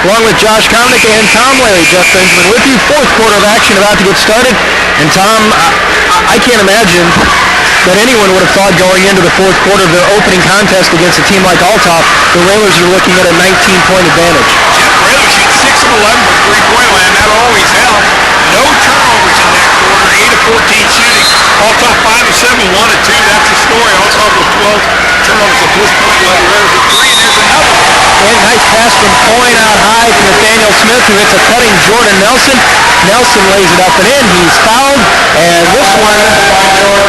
along with Josh Komnick and Tom Larey. Jeff Benjamin with you. Fourth quarter of action about to get started. And Tom, I can't imagine that anyone would have thought going into the fourth quarter of their opening contest against a team like Althoff, the Railers are looking at a 19-point advantage. Yeah, the Railers shoot 6 of 11 from three-point land. That'll always help. No turnovers in that quarter. 8 of 14 shooting. Althoff 5 of 7, 1 of 2. That's the story. Althoff with 12 turnovers at this point. Led the Railers with 3, and there's another one. And nice pass from Coyne out high to Nathaniel Smith, who hits a cutting Jordan Nelson. Nelson lays it up and in. He's fouled, and this one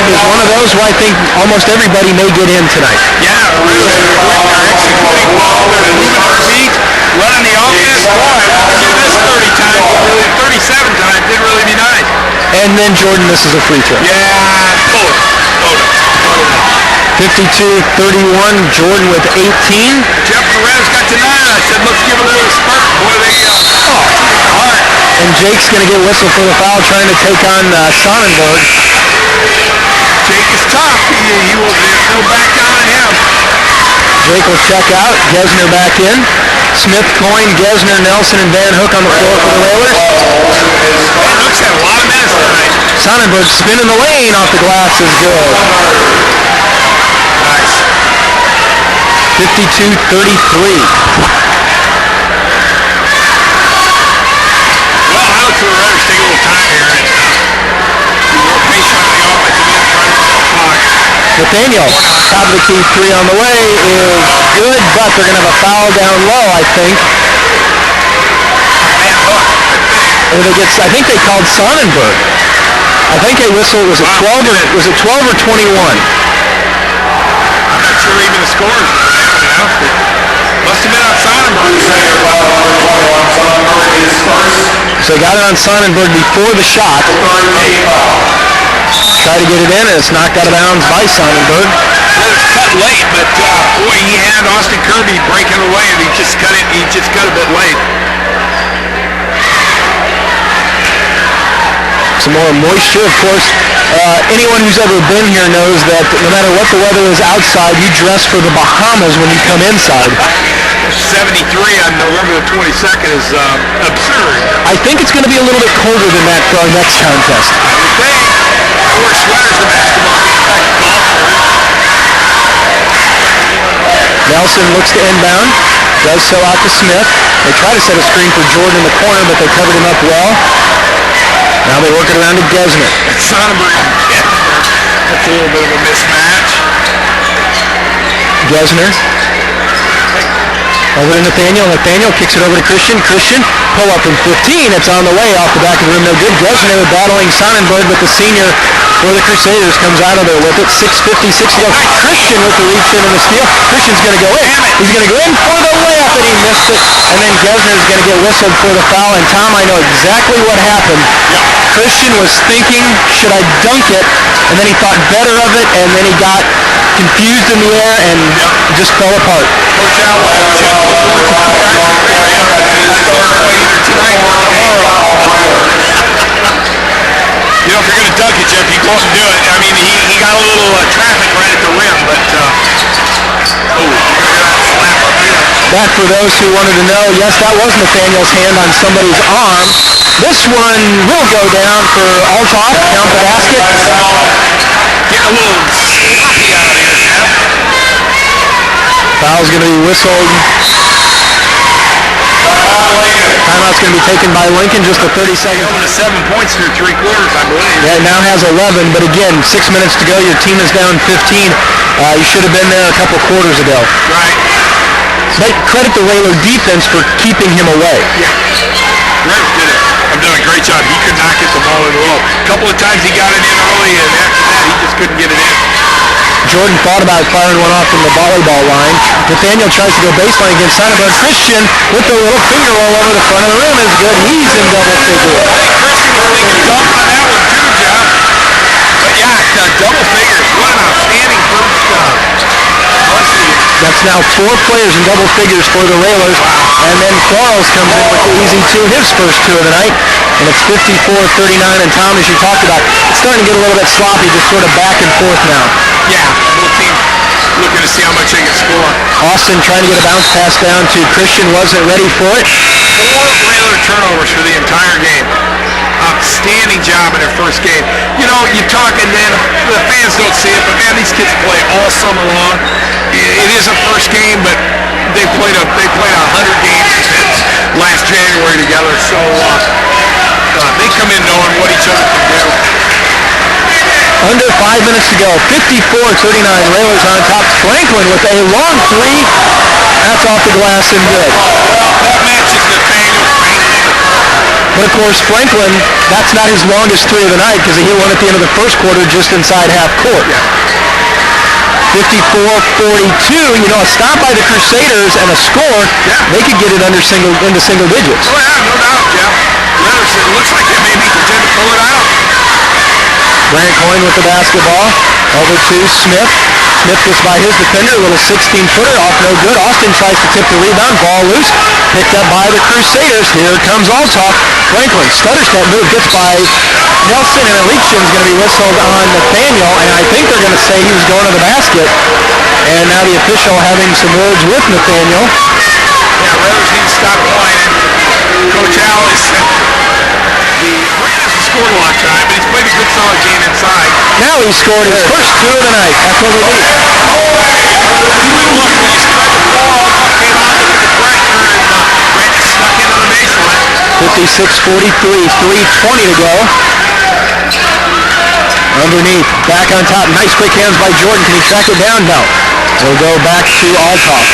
is one of those where I think almost everybody may get in tonight. Yeah, the Railers are executing well. They're moving their feet, running the offense. Boy, do this 30 times, really 37 times, didn't really be nice. And then Jordan misses a free throw. Yeah, pull it. 52-31, Jordan with 18. Jeff, the Railers got to 9. I said, let's give it a little spurt. Boy, they hard. And Jake's going to get whistled for the foul, trying to take on Sonnenberg. Jake is tough. He will go back down on him. Jake will check out. Gesner back in. Smith, Coyne, Gesner, Nelson, and Van Hook on the floor for the Railers. Van Hook's had a lot of minutes tonight. Sonnenberg spinning the lane off the glass is good. Nice. 52-33. Well, I look for the Raiders to take a little time here and be more patient on the offensive end, trying to fill the clock. Nathaniel, top of the key three on the way is good, but they're going to have a foul down low, I think. Van Hook, I think they called Sonnenberg. I think they whistled. Was it 12 or 21? I'm not sure even the scores announced it. Must have been on Sonnenberg. So they got it on Sonnenberg before the shot. Try to get it in, and it's knocked out of bounds by Sonnenberg. Well, it's cut late, but boy, he had Austin Kirby breaking away, and he just cut it. He just cut a bit late. Some more moisture, of course. Anyone who's ever been here knows that no matter what the weather is outside, you dress for the Bahamas when you come inside. 73 on November the 22nd is absurd. I think it's going to be a little bit colder than that for our next contest. I would think. I wear sweaters to basketball. Nelson looks to inbound, does so out to Smith. They try to set a screen for Jordan in the corner, but they covered him up well. Now they work it around to Gesner. Sonnenberg, that's a little bit of a mismatch. Gesner. Over to Nathaniel. Nathaniel kicks it over to Christian. Christian, pull up from 15. It's on the way off the back of the rim. No good. Gesner battling Sonnenberg, but the senior for the Crusaders comes out of there with it. 6:56 to go. Christian with the reach in and the steal. Christian's going to go in. He's going to go in for the layup, and he missed it. And then Gesner's going to get whistled for the foul. And Tom, I know exactly what happened. Christian was thinking, should I dunk it? And then he thought better of it, and then he got confused in the air and just fell apart. Coach Allen, you know, if you're going to dunk it, Jeff, you go up and do it. I mean, he got a little traffic right at the rim, but slap up here. That, for those who wanted to know, yes, that was Nathaniel's hand on somebody's arm. This one will go down for Althoff. Count the basket. Get a little sloppy out of here, Jeff. Foul's going to be whistled. Timeout's going to be taken by Lincoln, just a 30-second. Going to 7 points through 3 quarters, I believe. Yeah, it now has 11, but again, 6 minutes to go. Your team is down 15. You should have been there a couple quarters ago. Right. But credit the Railer defense for keeping him away. Yeah. Raiders did it. I've done a great job. He could not get the ball in low. A couple of times he got it in early, and after that, he just couldn't get it in. Jordan thought about firing one off from the volleyball line. Nathaniel tries to go baseline against Sonnenberg. Christian with the little finger roll over the front of the rim is good. He's in double figures. I think Christian was thinking dunk on that one too, Jeff. But yeah, double figures. What an outstanding first That's now 4 players in double figures for the Railers. And then Quarles comes in with the easy 2, his first 2 of the night. And it's 54-39. And Tom, as you talked about, it's starting to get a little bit sloppy, just sort of back and forth now. Yeah, both teams looking to see how much they can score. Austin trying to get a bounce pass down to Christian, wasn't ready for it. 4 Railer turnovers for the entire game. Outstanding job in their first game. You know, you talk and then the fans don't see it, but man, these kids play all summer long. It is a first game, but they played 100 games since last January together. So they come in knowing what each other can do. Under 5 minutes to go. 54-39. Railers on top. Franklin with a long three. That's off the glass and good. That matches Nathaniel Franklin. But of course, Franklin, that's not his longest three of the night because he hit one at the end of the first quarter just inside half court. 54-42. You know, a stop by the Crusaders and a score, they could get it into single digits. Oh yeah, no doubt, Jeff. It looks like they may be content to pull it out. Grant Coyne with the basketball. Over to Smith. Smith gets by his defender. A little 16-footer. Off no good. Austin tries to tip the rebound. Ball loose. Picked up by the Crusaders. Here comes Althoff. Franklin stutters that move. Gets by Nelson. And Election's going to be whistled on Nathaniel. And I think they're going to say he was going to the basket. And now the official having some words with Nathaniel. Yeah, Raiders need to stop whining. Coach Al is... scored a lot of time, but he's played a good solid game inside. Now he's scored his first 2 of the night. That's what we need. Look, when he spread the ball, came out with the pressure, and Brent stuck into the baseline. 56-43, 3:20 to go. Underneath, back on top. Nice quick hands by Jordan. Can he track it down? No. We'll go back to Althoff.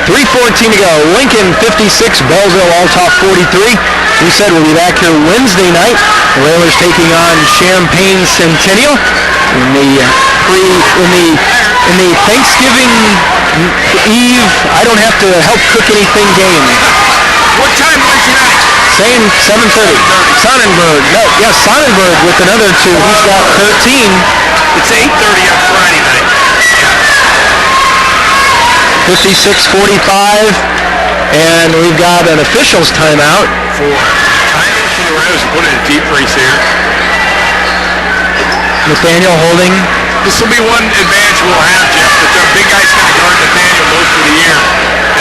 3:14 to go. Lincoln 56, Belleville Althoff 43. We said we'll be back here Wednesday night. The Railers taking on Champaign Centennial in the Thanksgiving Eve. I don't have to help cook anything game. What time Wednesday night? Same 7:30. Sonnenberg. No, yes, Sonnenberg with another 2. He's got 13. It's 8:30 on Friday night. 56-45, and we've got an official's timeout. For the Raiders to put in a deep freeze here. Nathaniel holding. This will be one advantage we'll have, Jeff, that their big guy's going to guard Nathaniel most of the year.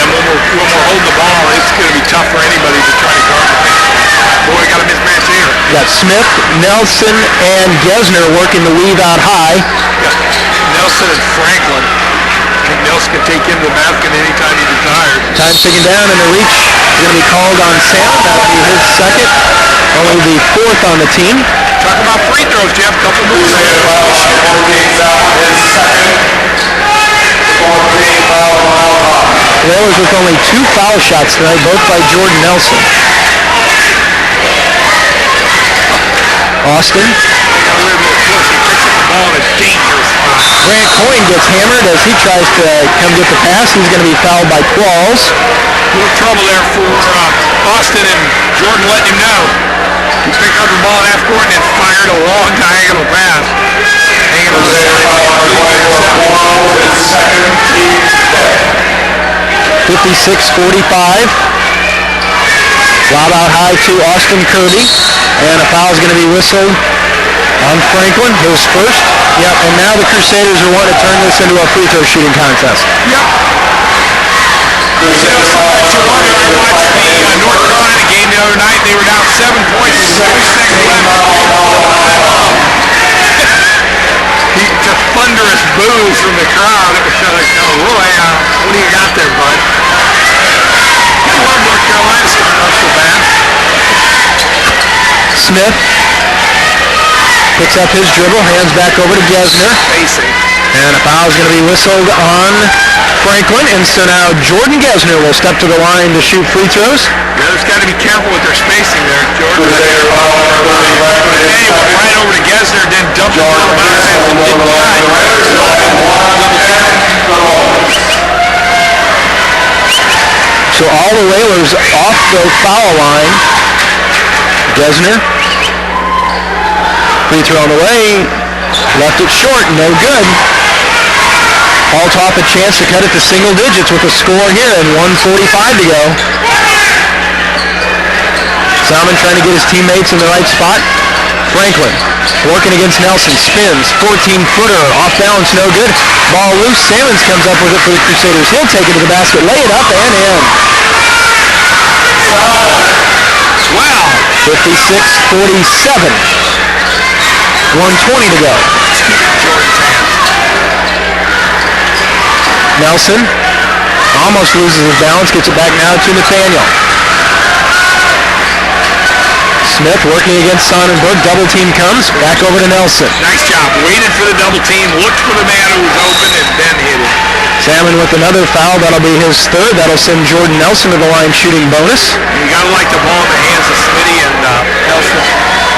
And when we're holding the ball, it's going to be tough for anybody to try to guard Nathaniel. Boy, we got a mismatch here. Got Smith, Nelson, and Gesner working the weave out high. Nelson and Franklin. I think Nelson can take into the basket anytime he desires. Time ticking down, and the reach is going to be called on Sam. That'll be his second. Only the 4th on the team. Talk about free throws, Jeff. Couple moves there. Railers with only 2 foul shots tonight, both by Jordan Nelson. Austin. Grant Coyne gets hammered as he tries to come get the pass. He's going to be fouled by Qualls. A little trouble there for Austin, and Jordan letting him know. He picked up the ball at half court and then fired a long diagonal pass. Hanging on the side. 56-45. Lob out high to Austin Kirby. And a foul is going to be whistled on Franklin, his first. Yep, and now the Crusaders are wanting to turn this into a free throw shooting contest. Yep. Crusaders, I watched the North Carolina game the other night. They were down 7 points with 6 seconds left. The thunderous boos from the crowd. It was like, oh, Roy, what do you got there, bud? I love North Carolina starting off so bad. Smith picks up his dribble, hands back over to Gesner. Spacing. And a foul is going to be whistled on Franklin. And so now Jordan Gesner will step to the line to shoot free throws. Yeah, there's got to be careful with their spacing there, Jordan. Anyway, right over to Gesner, then dumped it on the So all the Railers off the foul line. Gesner. Free throw on the way. Left it short. No good. Althoff a chance to cut it to single digits with a score here and 1:45 to go. Salmon trying to get his teammates in the right spot. Franklin Working against Nelson, spins, 14-footer, off balance, no good. Ball loose, Sammons comes up with it for the Crusaders. He'll take it to the basket, lay it up and in. Wow. 56-47. 1:20 to go. Nelson almost loses his balance, gets it back now to Nathaniel. Smith working against Sonnenberg. Double team comes. Back over to Nelson. Nice job. Waited for the double team. Looked for the man who was open and then hit it. Salmon with another foul. That'll be his third. That'll send Jordan Nelson to the line shooting bonus. You got to like the ball in the hands of Smitty and Nelson.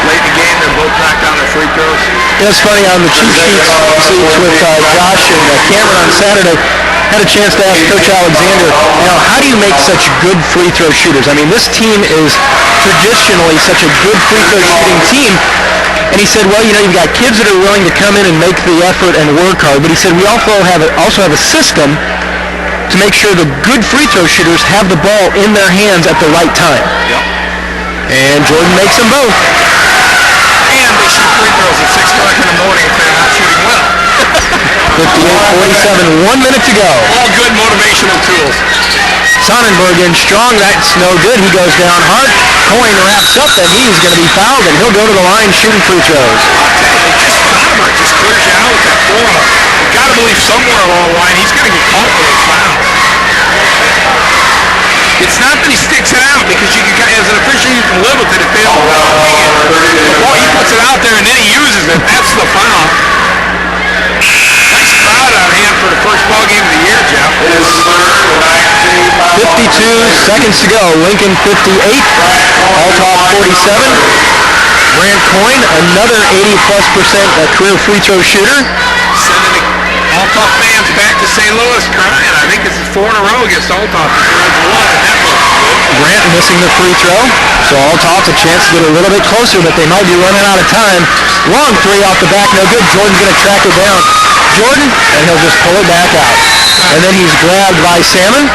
Late in the game, they're both knocked down their free throws. It's funny, on the cheat sheets with Josh and Cameron on Saturday, had a chance to ask Coach Alexander, how do you make such good free throw shooters? I mean, this team is traditionally such a good free throw shooting team. And he said, well, you've got kids that are willing to come in and make the effort and work hard. But he said, we also have a system to make sure the good free throw shooters have the ball in their hands at the right time. Yep. And Jordan makes them both. And they shoot free throws at 6 o'clock in the morning if they're not shooting well. 58-47, 1 minute to go. All good motivational tools. Sonnenberg in strong, that's no good. He goes down hard. Coyne wraps up, and he's going to be fouled, and he'll go to the line shooting free throws. Sonnenberg just clears you out with that forearm. You've got to believe somewhere along the line he's going to get caught for those fouls. It's not that he sticks it out, because as an official you can live with it if they don't he puts it out there and then he uses it. That's the foul. Nice crowd out hand for the first ball game of the year, Jeff. 52 seconds to go. Lincoln 58, Althoff 47. Grant Coyne, another 80+% career free throw shooter. Sending the Althoff fans back to St. Louis crying. I think this is 4 in a row against Althoff. Grant missing the free throw, so Althoff a chance to get a little bit closer, but they might be running out of time. Long three off the back, no good. Jordan's going to track it down. Jordan, and he'll just pull it back out. And then he's grabbed by Salmon.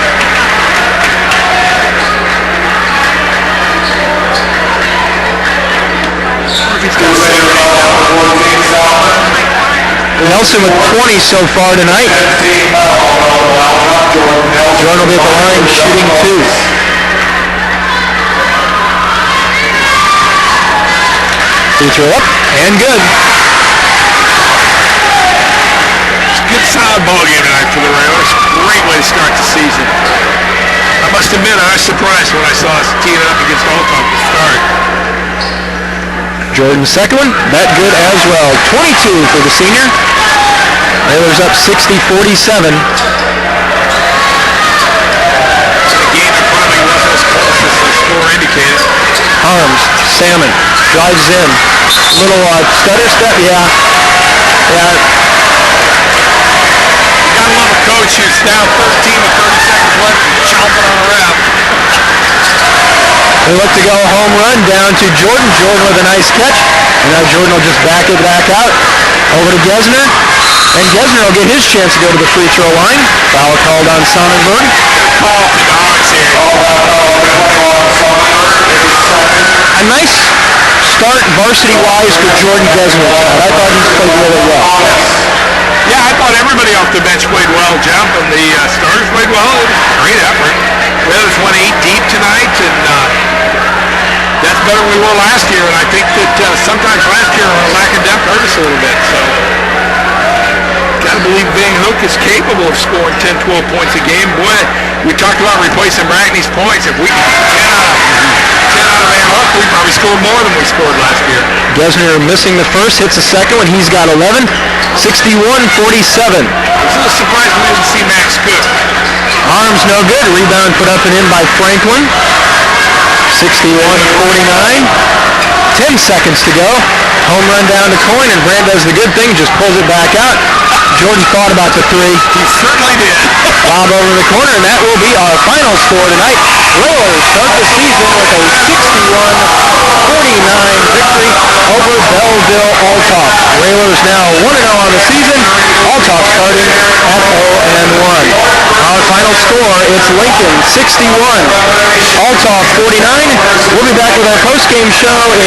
Nelson with 20 so far tonight. Jordan will be at the line shooting 2. Free throw up and good. It's a good solid ball game tonight for the Railers. Great way to start the season. I must admit I was surprised when I saw us teeing it up against Althoff to start. Jordan's second one, that good as well. 22 for the senior. Railers up 60-47. The game probably wasn't as close as the score indicated. Harms, Salmon, drives in. Little stutter step, yeah. You gotta love a coach who's down 13 with 30 seconds left and chomping on a ref. They look to go home run down to Jordan. Jordan with a nice catch. And now Jordan will just back it back out. Over to Gesner. And Gesner will get his chance to go to the free throw line. Foul called on Sonnenberg. Call for Dogs here. A nice start varsity-wise for Jordan Gesner. I thought he's played really well. Yeah, I thought everybody off the bench played well, Jeff, and the starters played well. It was a great effort. Railers went 8 deep tonight, and that's better than we were last year. And I think that sometimes last year our lack of depth hurt us a little bit. So, got to believe Van Hook is capable of scoring 10, 12 points a game. Boy, we talked about replacing Brackney's points. If we can get 10 out of Van Hook, we probably scored more than we scored last year. Gesner missing the first, hits the second one. He's got 11. 61-47. I was a little surprised we didn't see Max Cook. Arms no good. Rebound put up and in by Franklin. 61-49. 10 seconds to go. Home run down to Coyne, and Brand does the good thing, just pulls it back out. Jordan thought about the three. He certainly did. Bob over the corner, and that will be our final score tonight. Railers start the season with a 61-49 victory over Belleville Althoff. Railers now 1-0 on the season. Althoff starting at 0-1. Our final score, it's Lincoln 61, Althoff 49. We'll be back with our post-game show in